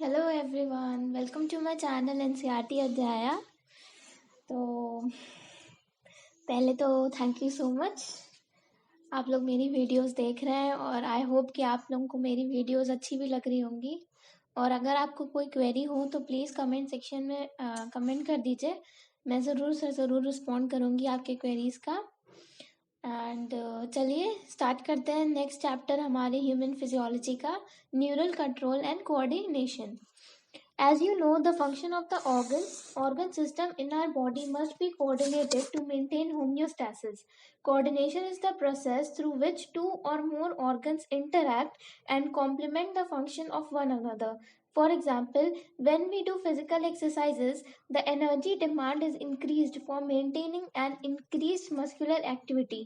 Hello everyone, welcome to my channel NCERT अध्याया। तो पहले तो थैंक यू सो मच, आप लोग मेरी वीडियोस देख रहे हैं और आई होप कि आप लोगों को मेरी वीडियोस अच्छी भी लग रही होंगी। और अगर आपको कोई क्वेरी हो तो प्लीज़ कमेंट सेक्शन में कमेंट कर दीजिए। मैं ज़रूर से ज़रूर रिस्पॉन्ड करूँगी आपके क्वेरीज़ का। एंड चलिए स्टार्ट करते हैं नेक्स्ट चैप्टर हमारे ह्यूमन फिजियोलॉजी का, neural control and coordination. As you know, the function of the organ system in our body must be coordinated to maintain homeostasis. Coordination is the process through which two or more organs interact and complement the function of one another. For example, when we do physical exercises, the energy demand is increased for maintaining an increased muscular activity.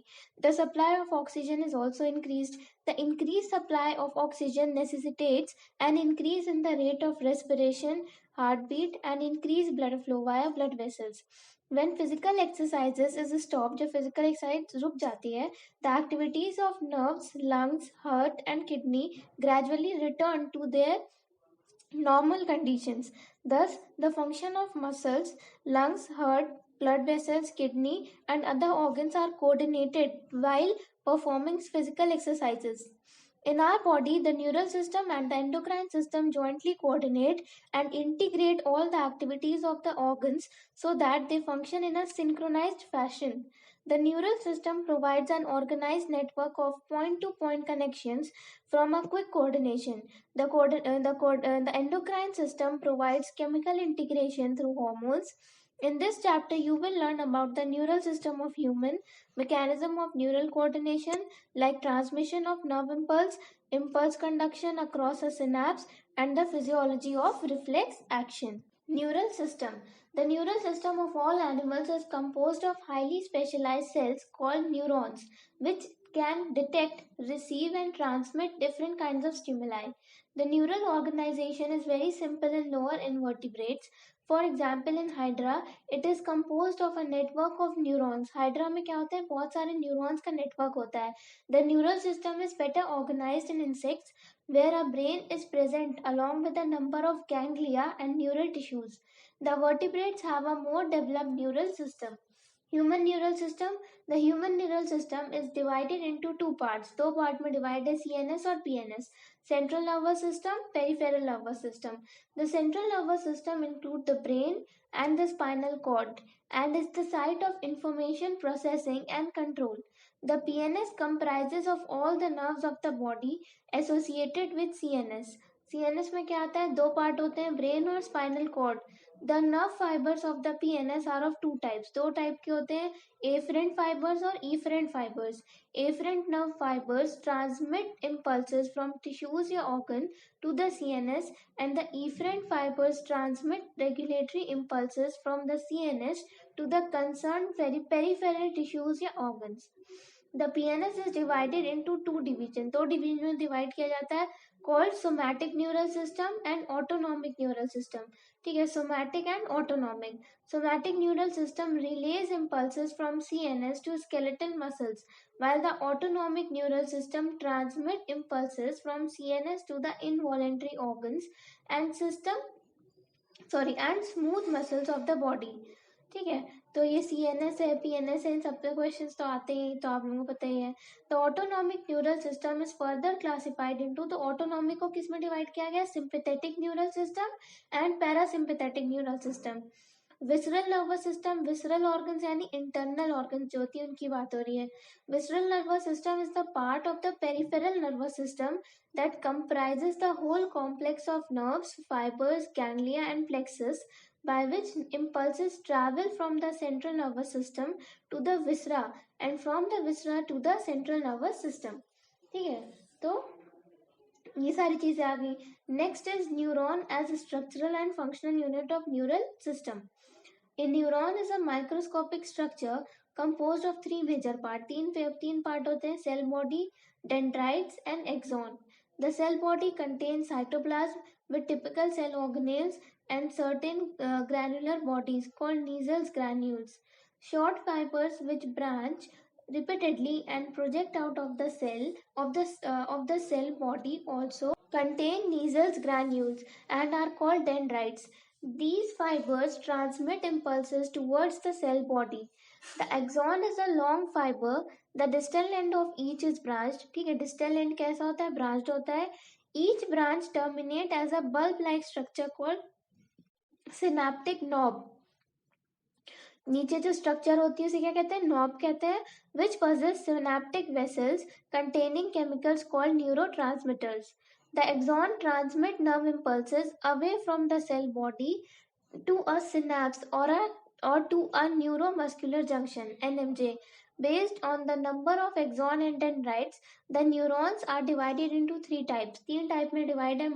The supply of oxygen is also increased. The increased supply of oxygen necessitates an increase in the rate of respiration, heartbeat, and increased blood flow via blood vessels. When physical exercises is stopped, जब physical exercise रुक जाती है, the activities of nerves, lungs, heart, and kidney gradually return to their normal conditions. Thus, the function of muscles, lungs, heart, blood vessels, kidney, and other organs are coordinated while performing physical exercises. In our body, the neural system and the endocrine system jointly coordinate and integrate all the activities of the organs so that they function in a synchronized fashion. The neural system provides an organized network of point to point connections from a quick coordination. The endocrine system provides chemical integration through hormones. In this chapter, you will learn about the neural system of human, mechanism of neural coordination like transmission of nerve impulse, impulse conduction across a synapse, and the physiology of reflex action. Neural system. The neural system of all animals is composed of highly specialized cells called neurons, which can detect, receive, and transmit different kinds of stimuli. The neural organization is very simple in lower invertebrates. For example, in Hydra, it is composed of a network of neurons. Hydra में क्या होता है, बहुत सारे neurons का network होता है. The neural system is better organized in insects, where a brain is present along with a number of ganglia and neural tissues. The vertebrates have a more developed neural system. Human neural system. The human neural system is divided into two parts. दो part में divide है, CNS और PNS. Central nervous system, peripheral nervous system. The central nervous system includes the brain and the spinal cord and is the site of information processing and control. The PNS comprises of all the nerves of the body associated with CNS. CNS में क्या आता है, दो part होते हैं, brain और spinal cord. The nerve fibres of the PNS are of two types. दो type के होते हैं, एफरेंट फाइबर्स और efferent fibres. Afferent nerve fibers transmit impulses from tissues or organ to the CNS, and the efferent fibers transmit regulatory impulses from the CNS to the concerned peripheral tissues or organs. The PNS is divided into two divisions. दो division में divide किया जाता है, called somatic neural system and autonomic neural system. ठीक है, somatic and autonomic. Somatic neural system relays impulses from CNS to skeletal muscles, while the autonomic neural system transmit impulses from CNS to the involuntary organs and and smooth muscles of the body. ठीक है, तो ये CNS है, PNS है, इन सब पे question तो आते ही, तो आप लोगों को पता ही है. तो autonomic neural system is further classified into, तो ऑटोनॉमिक को किस में डिवाइड किया गया, sympathetic neural system and parasympathetic neural system. Visceral nervous system, visceral organs यानी इंटरनल ऑर्गन्स जो होती है उनकी बात हो रही है. Visceral nervous system is the part of the peripheral nervous system that comprises the whole complex of nerves, fibers, ganglia, and plexus, by which impulses travel from the central nervous system to the viscera and from the viscera to the central nervous system. ठीक है, तो ये सारी चीजें आ गई. Next is neuron as structural and functional unit of neural system. A neuron is a microscopic structure composed of three major parts. तीन part होते हैं, cell body, dendrites and axon. The cell body contains cytoplasm with typical cell organelles and certain granular bodies called Nissl granules. Short fibers which branch repeatedly and project out of the cell body also contain Niesel's granules and are called dendrites. These fibers transmit impulses towards the cell body. The axon is a long fiber. The distal end of each is branched. ठीक है, distal end कैसा होता है? Branched होता है. Each branch terminate as a bulb-like structure called synaptic knob. नीचे जो structure होती है उसे क्या कहते हैं? नॉब कहते हैं. विच possess synaptic vessels containing chemicals called neurotransmitters. The axon transmit nerve impulses away from the cell body to a synapse or to a neuromuscular junction (NMJ). Based on the number of axon and dendrites, the neurons are divided into three types. तीन type में divide है: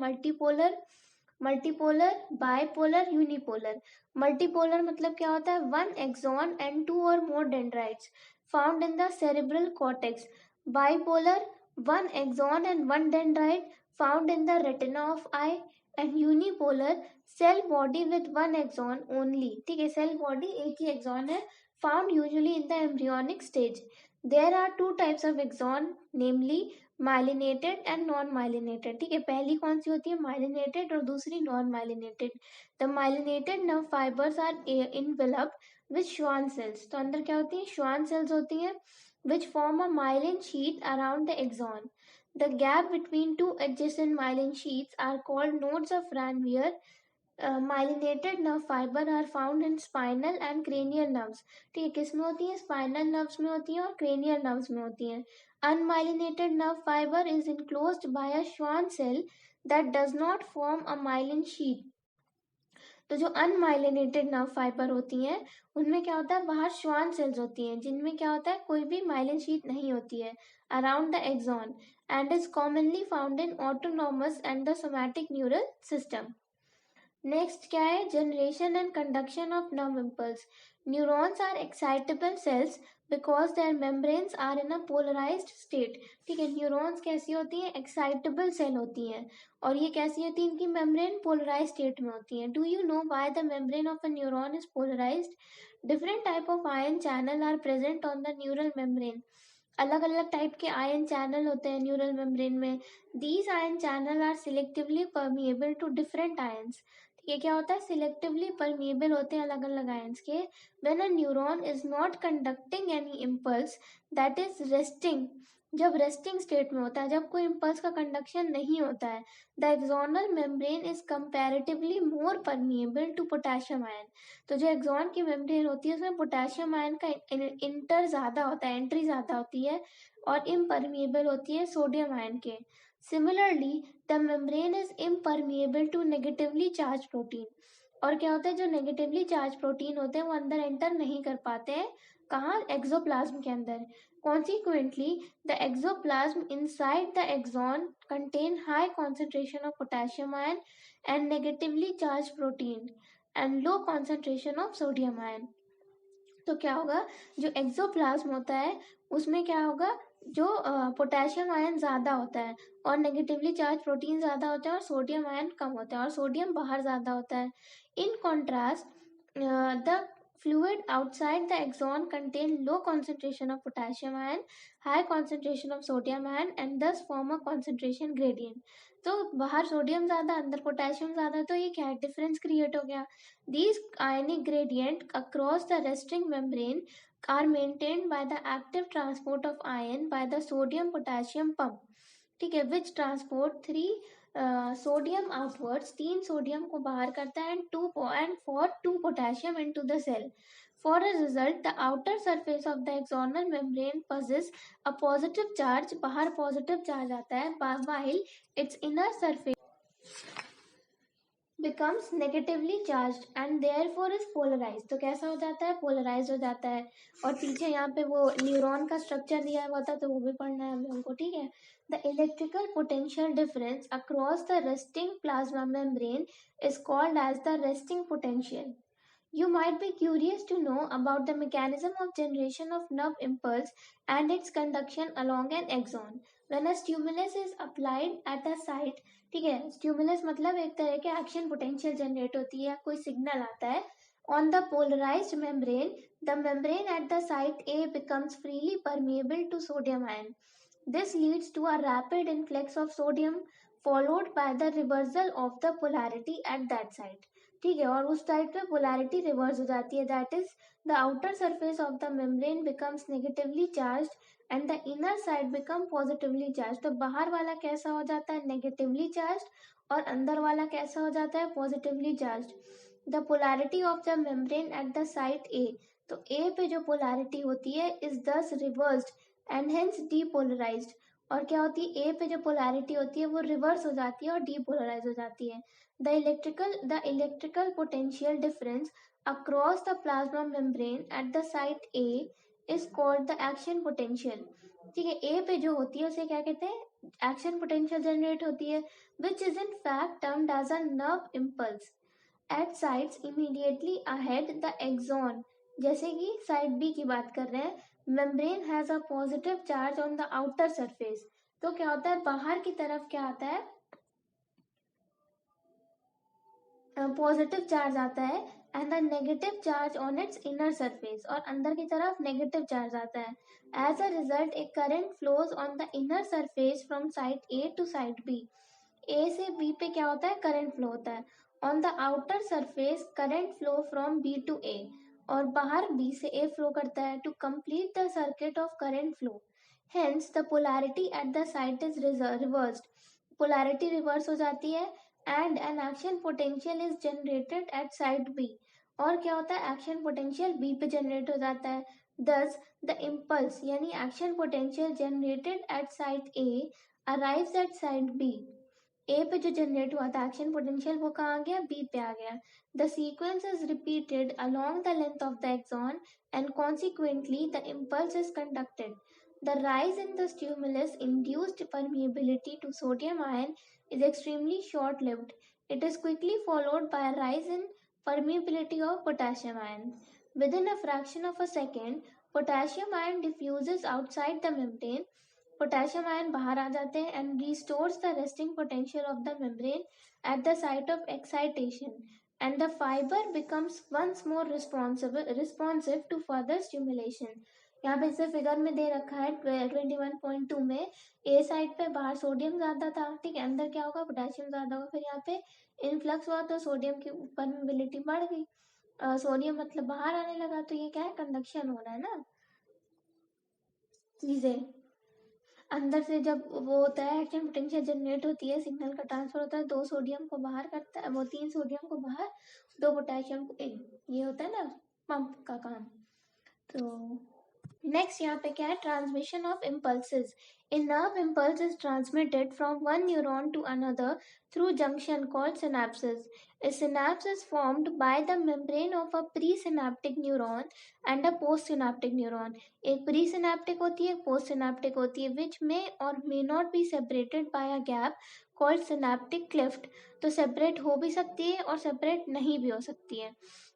multipolar, bipolar, unipolar. Multipolar मतलब क्या होता है? One axon and two और more dendrites found in the cerebral cortex. Bipolar, one axon and one dendrite found in the retina of eye. And unipolar, cell body with one axon only. ठीक है, cell body एक ही axon है, found usually in the embryonic stage. There are two types of axon, namely myelinated and non myelinated. ठीक है, पहली कौन सी होती है? माइलिनेटेड और दूसरी non myelinated. The myelinated nerve fibres are enveloped with Schwann cells. तो अंदर क्या होती है? श्वान सेल्स होती हैं, which form a myelin sheath around the axon. The gap between two adjacent myelin sheaths are called nodes of Ranvier. Myelinated nerve fibre are found in spinal and cranial nerves. ठीक है, किस में होती है? Spinal nerves में होती हैं और क्रेनियल नर्व्स में होती हैं. Unmyelinated nerve fiber is enclosed by a Schwann cell that does not form a myelin sheath. तो जो अनमाइलिनेटेड नर्व फाइबर होती हैं उनमें क्या होता है? बाहर श्वान सेल्स होती हैं जिनमें क्या होता है? कोई भी माइलिन शीट नहीं होती है around the axon and is commonly found in autonomous and the somatic neural system. Next क्या है? Generation and conduction of nerve impulse. Neurons are excitable cells because their membranes are in a polarised state. ठीक है, neurons कैसी होती हैं? Excitable cell होती हैं. और ये कैसी होती है? इनकी मेम्ब्रेन पोलराइज स्टेट में होती है. Do you know why the membrane of a neuron is polarised? Different type of ion channel are present on the neural membrane. अलग अलग टाइप के आयन चैनल होते हैं न्यूरल मेम्ब्रेन में. These ion channel are selectively permeable to different ions. ये क्या होता है? सिलेक्टिवली परमिएबल होते हैं अलग अलग आयंस के. When a neuron is not conducting any impulse, that is resting. जब रेस्टिंग स्टेट में होता है, जब कोई इम्पल्स का कंडक्शन नहीं होता है, the axonal membrane is comparatively more permeable to potassium ion. तो जो एक्सॉन की मेम्ब्रेन होती है उसमें पोटेशियम आयन का इंटर ज़्यादा होता है, एंट्री ज़्यादा होती है, और इम्परमिएबल होती है सोडियम आयन के. Similarly, the membrane is impermeable to negatively charged protein. और क्या होता है? जो नेगेटिवली चार्ज प्रोटीन होते हैं वो अंदर एंटर नहीं कर पाते हैं. कहाँ? एक्सोप्लाज्म के अंदर. Consequently, the exoplasm inside the axon contain high concentration of potassium ion and negatively charged protein and low concentration of sodium ion. तो क्या होगा? जो एक्सोप्लाज्म होता है उसमें क्या होगा? जो पोटेशियम आयन ज़्यादा होता है और नेगेटिवली चार्ज प्रोटीन ज़्यादा होता है और सोडियम आयन कम होता है और सोडियम बाहर ज़्यादा होता है. In contrast the fluid outside the axon contain low concentration of potassium ion, high concentration of sodium ion and thus form a concentration gradient. तो बाहर सोडियम ज़्यादा, अंदर पोटेशियम ज़्यादा, तो ये क्या है? डिफरेंस क्रिएट हो गया. These ionic gradient across the resting membrane are maintained by the active transport of ion by the sodium potassium pump. ठीक है, which transport 3 sodium outwards, 3 sodium को बाहर करता है and for 2 potassium into the cell. For a result the outer surface of the axonal membrane possess a positive charge. बाहर positive charge आता है, while its inner surface becomes negatively charged and therefore is polarized. तो कैसा हो जाता है? Polarise हो जाता है. और पीछे यहाँ पे वो न्यूरॉन का स्ट्रक्चर दिया हुआ था तो वो भी पढ़ना है हम लोगों को. ठीक है, the electrical potential difference across the resting plasma membrane is called as the resting potential. You might be curious to know about the mechanism of generation of nerve impulse and its conduction along an axon. When a stimulus is applied at a site, ठीक है, stimulus मतलब एक तरह के action potential generate होती है, कोई signal आता है on the polarised membrane. The membrane at the site A becomes freely permeable to sodium ion. This leads to a rapid influx of sodium followed by the reversal of the polarity at that side. ठीक है, और उस side पे polarity reverse हो जाती है, that is the outer surface of the membrane becomes negatively charged and the inner side become positively charge. तो बाहर वाला कैसा हो जाता है, नेगेटिवली चार्ज, और अंदर वाला कैसा हो जाता है, positively charge. The polarity of the membrane at the site A, तो ए पे जो पोलैरिटी होती है इज दस रिवर्स्ड एंड हेंस डीपोलराइज्ड, और क्या होती है, ए पे जो पोलैरिटी होती है वो रिवर्स हो जाती है और डीपोलराइज हो जाती है। The electrical potential difference across the plasma membrane at the site A is called the action potential। ठीक है, ए पे जो होती है उसे क्या कहते हैं, एक्शन पोटेंशियल जनरेट होती है, which is in fact termed as a nerve impulse at sites immediately ahead the axon। जैसे कि साइड बी की बात कर रहे हैं, membrane has a positive charge on the outer surface, तो क्या होता है, बाहर की तरफ क्या आता है, पॉजिटिव चार्ज आता है, and the negative charge on its inner surface, और अंदर की तरफ नेगेटिव चार्ज आता है। As a result A current flows on the inner surface from side A to side B. A से बी पे क्या होता है, करंट फ्लो होता है। On the outer surface current flow from B to A, और बाहर बी से ए फ्लो करता है to complete the circuit of current flow. Hence the polarity at the site is reversed, polarity reverse हो जाती है, and an action potential is generated at side B, और क्या होता है, एक्शन पोटेंशियल बी पे जनरेट हो जाता है। दस द इम्पल्स यानी action potential generated at side A arrives at side B. A पे जो जनरेट हुआ था एक्शन पोटेंशियल वो कहाँ आ गया, बी पे आ गया। The sequence is repeated along the length of the axon and consequently the impulse is conducted. The rise in the stimulus induced permeability to sodium ion is extremely short lived. It is quickly followed by a rise in permeability of potassium ion. Within a fraction of a second, potassium ion diffuses outside the membrane. Potassium ion bahar aa jate hain and restores the resting potential of the membrane at the site of excitation, and the fiber becomes once more responsive to further stimulation। यहाँ पे इसे figure में दे रखा है 21.2 में, ए side पे बाहर sodium ज्यादा था, ठीक है, अंदर क्या होगा, पोटेशियम ज्यादा होगा, फिर यहाँ पे इनफ्लक्स हुआ तो सोडियम की परमेबिलिटी बढ़ गई, सोडियम मतलब बाहर आने लगा, तो ये क्या है, कंडक्शन हो रहा है ना, चीजें अंदर से जब वो होता है, एक्शन पोटेंशियल जनरेट होती है, सिग्नल का ट्रांसफर होता है, दो सोडियम को बाहर करता है, वो तीन सोडियम को बाहर, दो पोटेशियम को इन, ये होता है ना पंप का काम। तो नेक्स्ट यहाँ पे क्या है, transmission of impulses. A nerve impulse is transmitted from one neuron to another through junction called synapses. A synapse is formed by the membrane of a presynaptic neuron and a postsynaptic neuron। एक presynaptic होती है, postsynaptic होती है, which may or may not be separated by a gap called synaptic cleft। तो separate हो भी सकती है और सेपरेट नहीं भी हो सकती है।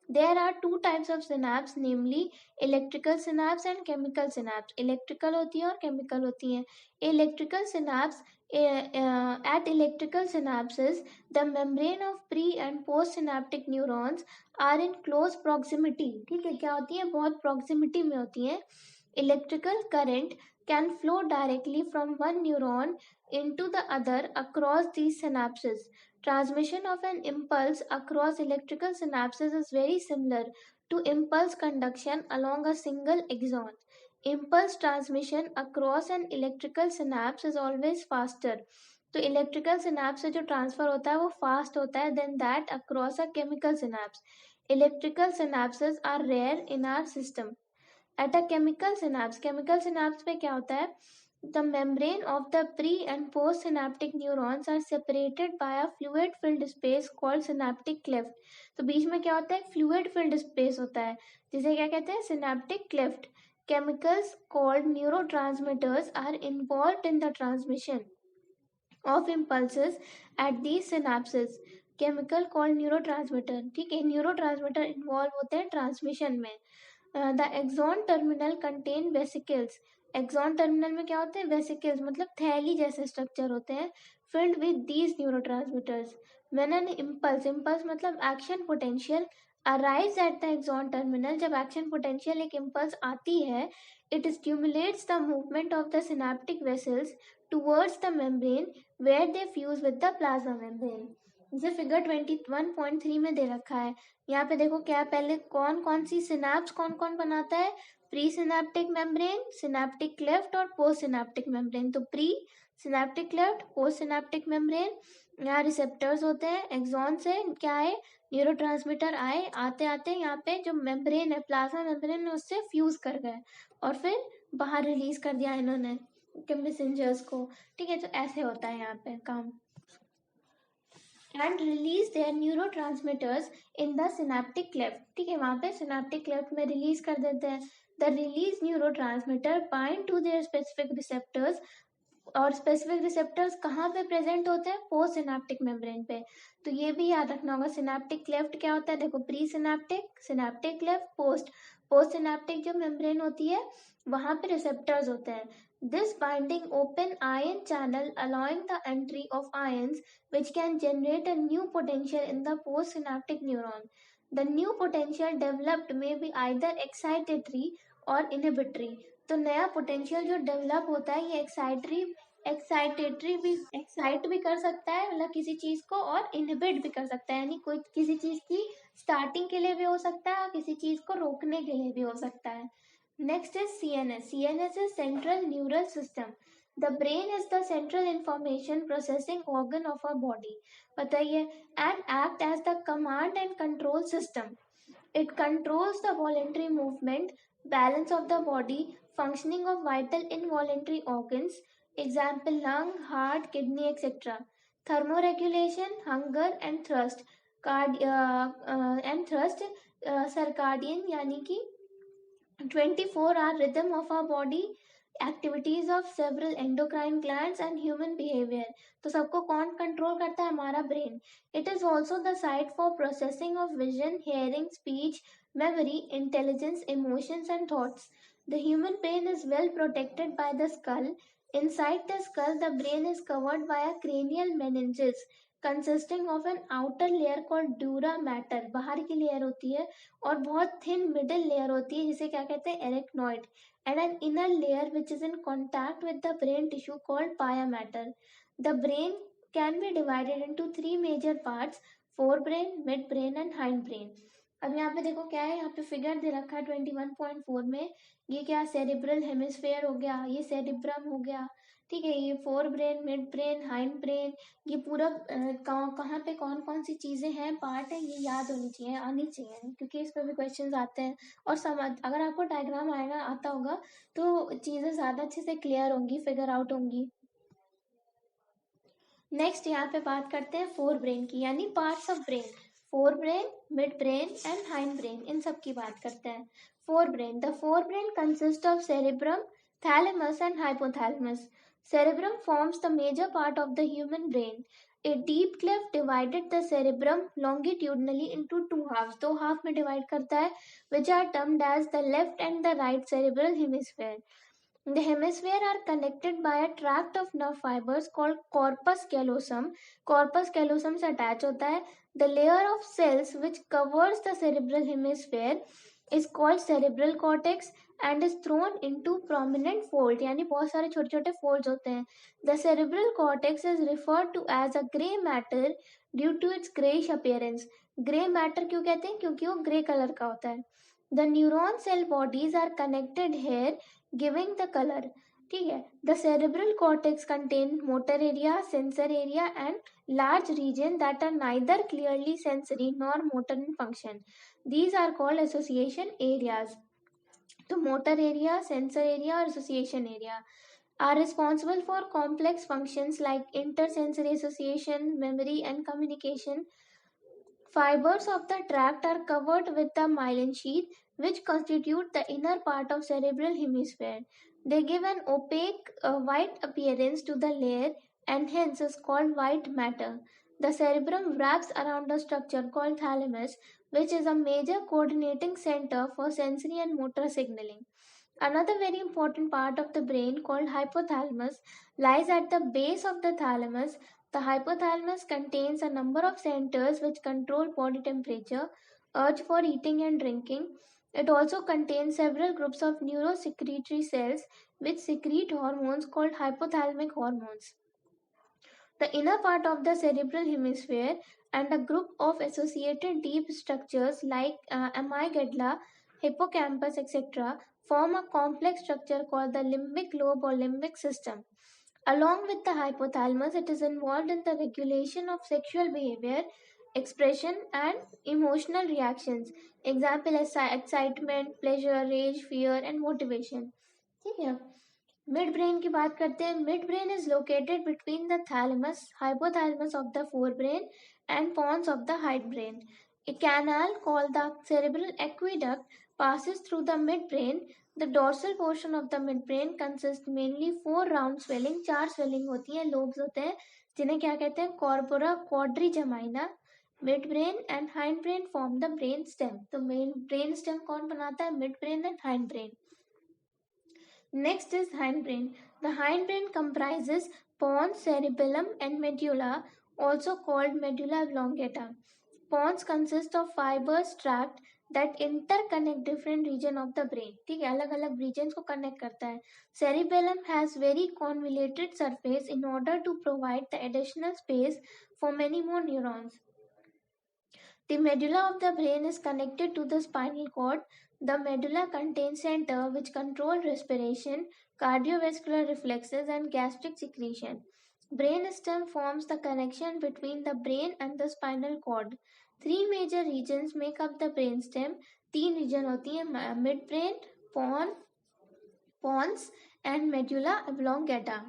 There are two types of synapse, namely electrical synapse and chemical synapse। Electrical होती है और केमिकल होती है। Electrical synapse at electrical synapses the membrane of pre and post synaptic neurons are in close proximity। ठीक है, क्या होती है, बहुत proximity में होती है। Electrical current can flow directly from one neuron into the other across these synapses। Transmission of an impulse across electrical synapses is very similar to impulse conduction along a single axon। Impulse transmission across an electrical synapse is always faster। तो electrical synapse से जो transfer होता है वो fast होता है than that across a chemical synapse. Electrical synapses are rare in our system. At a chemical synapse पे क्या होता है, the membrane of the pre and post synaptic neurons are separated by a fluid filled space called synaptic cleft। तो बीच में क्या होता है, fluid filled space होता है, जिसे क्या कहते हैं, synaptic cleft। Chemicals called neurotransmitters are involved in the transmission of impulses at these synapses। Chemical called neurotransmitter, ठीक है, न्यूरोट्रांसमीटर इन्वॉल्व होते हैं ट्रांसमिशन में। The axon terminal contain vesicles. Axon terminal में क्या होते हैं, वेसिकल्स मतलब थैली जैसे स्ट्रक्चर होते हैं, filled with these neurotransmitters. When an impulse मतलब action potential arrives at the axon terminal, जब एक्शन पोटेंशियल एक इम्पल्स आती है, it stimulates the movement of the synaptic vessels towards the membrane where they fuse with the plasma membrane. जैसे figure 21.3 में दे रखा है, यहाँ पे देखो क्या पहले कौन कौन सी सिनेप्स कौन कौन बनाता है, pre synaptic membrane, synaptic cleft और पोस्ट सिनेप्टिक मेम्ब्रेन। तो pre synaptic cleft, post synaptic membrane, यहाँ रिसेप्टर्स होते हैं, एक्सॉन से क्या है, न्यूरोट्रांसमीटर आए, आते आते यहाँ पे जो मेम्ब्रेन है, प्लाज्मा मेम्ब्रेन है, उससे फ्यूज कर गए और फिर बाहर रिलीज कर दिया इन्होंने मैसेंजर्स को। ठीक है, तो ऐसे होता है यहाँ पे काम। And release there neurotransmitters in the synaptic cleft. ठीक है, वहाँ पे सिनेप्टिक क्लेफ्ट में रिलीज कर देते हैं। The release neurotransmitter bind to their specific receptors, और स्पेसिफिक रिसेप्टर्स कहाँ पे प्रेजेंट होते हैं, पोस्ट सिनेप्टिक मेम्ब्रेन पे। तो ये भी याद रखना होगा, सिनेप्टिक क्लेफ्ट क्या होता है, देखो pre synaptic, synaptic cleft, post. Post synaptic जो मेम्ब्रेन होती है वहां पे रिसेप्टर्स होते हैं। This binding open ion channel allowing the entry of ions which can generate a new potential in the postsynaptic neuron. The new potential developed may be either excitatory or inhibitory. तो नया potential जो develop होता है ये excitatory भी, excite भी कर सकता है मतलब किसी चीज को, और इनहिबिट भी कर सकता है, यानी कोई किसी चीज की स्टार्टिंग के लिए भी हो सकता है और किसी चीज को रोकने के लिए भी हो सकता है। Next is CNS. CNS is central neural system. The brain is the central information processing organ of our body. बताइए, and act as the command and control system. It controls the voluntary movement, balance of the body, functioning of vital involuntary organs, example lung, heart, kidney, etc. Thermoregulation, hunger and thirst, circadian यानी कि 24-hour rhythm of our body, activities of several endocrine glands and human behavior. तो सबको कौन control करता है, हमारा brain. It is also the site for processing of vision, hearing, speech, memory, intelligence, emotions and thoughts. The human brain is well protected by the skull. Inside the skull, the brain is covered by a cranial meninges consisting of an outer layer called dura mater, बाहर की layer होती है, और बहुत thin middle layer होती है जिसे क्या कहते हैं, arachnoid, and an inner layer which is in contact with the brain tissue called pia mater. The brain can be divided into three major parts: forebrain, midbrain and hindbrain. अब यहाँ पे देखो क्या है, यहाँ पे फिगर दे रखा है 21.4 में, ये क्या सेरिब्रल हेमिस्फेयर हो गया, ये सेरिब्रम हो गया, ठीक है, ये fore brain, mid brain, hind brain, ये पूरा कहाँ पे कौन कौन सी चीजें हैं, पार्ट है, ये याद होनी चाहिए, आनी चाहिए, क्योंकि इस पर भी क्वेश्चंस आते हैं। और समझ, अगर आपको डायग्राम आएगा आता होगा तो चीजें ज्यादा अच्छे से क्लियर होंगी, फिगर आउट होंगी। नेक्स्ट यहाँ पे बात करते हैं फोर ब्रेन की, यानी parts of brain, forebrain, midbrain and hindbrain, इन सब की बात करते हैं। Forebrain, the forebrain consist of cerebrum, thalamus and hypothalamus. Cerebrum forms the major part of the human brain. A deep cleft divided the cerebrum longitudinally into two halves. दो half में divide करता है, which are termed as the left and the right cerebral hemisphere. The hemisphere are connected by a tract of nerve fibers called corpus callosum. Corpus callosum से attach होता है. The layer of cells which covers the cerebral hemisphere is called cerebral cortex and is thrown into prominent fold, यानी बहुत सारे छोटे छोटे folds होते हैं. The cerebral cortex is referred to as a grey matter due to its greyish appearance. Grey matter क्यों कहते हैं, क्योंकि वो grey color का होता है. The neuron cell bodies are connected here, giving the color. ठीक है, the cerebral cortex contain motor area, sensor area and large region that are neither clearly sensory nor motor in function. These are called association areas. तो motor area, sensor area और association area are responsible for complex functions like intersensory association, memory and communication. Fibers of the tract are covered with the myelin sheath, which constitute the inner part of cerebral hemisphere. They give an opaque white appearance to the layer and hence is called white matter. The cerebrum wraps around a structure called thalamus, which is a major coordinating center for sensory and motor signaling. Another very important part of the brain called hypothalamus lies at the base of the thalamus. The hypothalamus contains a number of centers which control body temperature, urge for eating and drinking, It also contains several groups of neurosecretory cells which secrete hormones called hypothalamic hormones. The inner part of the cerebral hemisphere and a group of associated deep structures like amygdala, hippocampus, etc., form a complex structure called the limbic lobe or limbic system. Along with the hypothalamus, it is involved in the regulation of sexual behavior, expression, and emotional reactions. Example is excitement, pleasure, rage, fear, and motivation. ठीक है. Mid brain की बात करते हैं. Mid brain is located between the thalamus, hypothalamus of the fore brain and pons of the hindbrain. A canal called the cerebral aqueduct passes through the midbrain. The dorsal portion of the midbrain consists mainly four round swelling. चार swelling होती हैं, lobes होते हैं, जिन्हें क्या कहते हैं, corpora quadrigemina. Midbrain and hindbrain form the brain stem. तो main brain stem कौन बनाता है? Midbrain and hindbrain. Next is hindbrain. The hindbrain comprises pons, cerebellum, and medulla, also called medulla oblongata. Pons consist of fibrous tract that interconnect different region of the brain. ठीक है, अलग अलग regions को connect करता है. Cerebellum has very convoluted surface in order to provide the additional space for many more neurons. The medulla of the brain is connected to the spinal cord. The medulla contains center which control respiration, cardiovascular reflexes, and gastric secretion. Brain stem forms the connection between the brain and the spinal cord. Three major regions make up the brain stem. तीन region होती हैं, midbrain, pons, and medulla oblongata.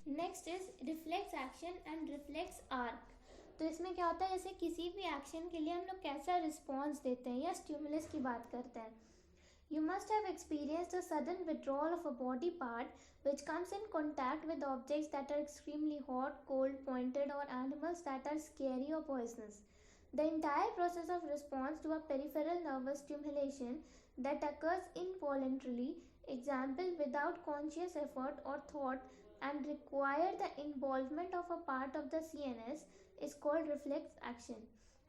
Next is reflex action and reflex arc. तो इसमें क्या होता है, जैसे किसी भी एक्शन के लिए हम लोग कैसा रिस्पॉन्स देते हैं या स्टिमुलस की बात करते हैं. You must have experienced a sudden withdrawal of a body part which comes in contact with objects that are extremely hot, cold, pointed, or animals that are scary or poisonous. The entire process of response to a peripheral nervous stimulation that occurs involuntarily, example without conscious effort or thought, and require the involvement of a part of the CNS is called reflex action.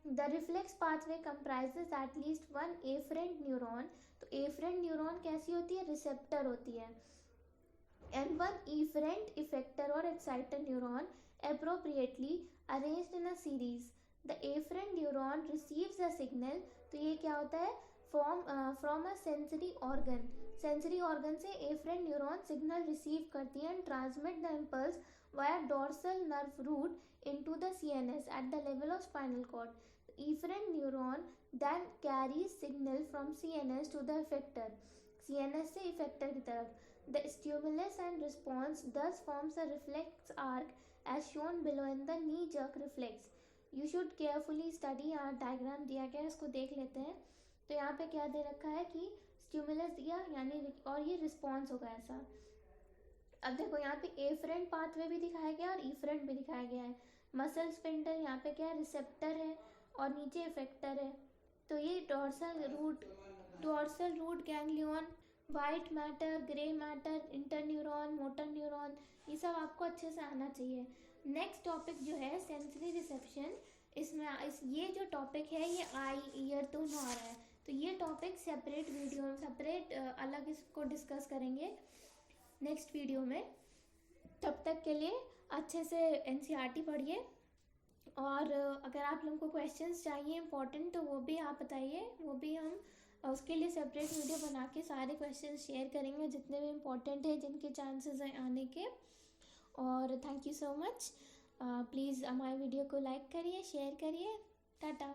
The reflex pathway comprises at least one afferent neuron. तो afferent neuron कैसी होती है? Receptor होती है. And one efferent effector or exciter neuron appropriately arranged in a series. The afferent neuron receives a signal. तो ये क्या होता है? From a sensory organ. Sensory organ से afferent neuron signal receive करती है and transmit the impulse via dorsal nerve root into the CNS at the level of spinal cord. The efferent neuron then carries signal from CNS to the effector. CNS से effector की तरफ. The stimulus and response thus forms a reflex arc as shown below in the knee jerk reflex. You should carefully study. यहाँ diagram दिया गया है, इसको देख लेते हैं. तो यहाँ पे क्या दे रखा है कि स्टिमुलस दिया यानी और ये रिस्पॉन्स होगा ऐसा. अब देखो यहाँ पे एफरेंट पाथवे भी दिखाया गया और इफरेंट भी दिखाया गया है. मसल स्पिंडल यहाँ पे क्या है? रिसेप्टर है और नीचे इफेक्टर है. तो ये dorsal root ganglion, white matter, grey matter, interneuron, motor neuron, ये सब आपको अच्छे से आना चाहिए. नेक्स्ट टॉपिक जो है सेंसरी रिसेप्शन. इसमें ये जो टॉपिक है ये आई ईयर दोनों आ रहा है. तो ये टॉपिक सेपरेट वीडियो सेपरेट अलग इसको डिस्कस करेंगे नेक्स्ट वीडियो में. तब तक के लिए अच्छे से एनसीईआरटी पढ़िए. और अगर आप लोगों को क्वेश्चंस चाहिए इंपॉर्टेंट तो वो भी आप बताइए, वो भी हम उसके लिए सेपरेट वीडियो बना के सारे क्वेश्चंस शेयर करेंगे जितने भी इम्पोर्टेंट है, जिनके चांसेस हैं आने के. और thank you so much. Please हमारे वीडियो को लाइक करिए, शेयर करिए. टाटा.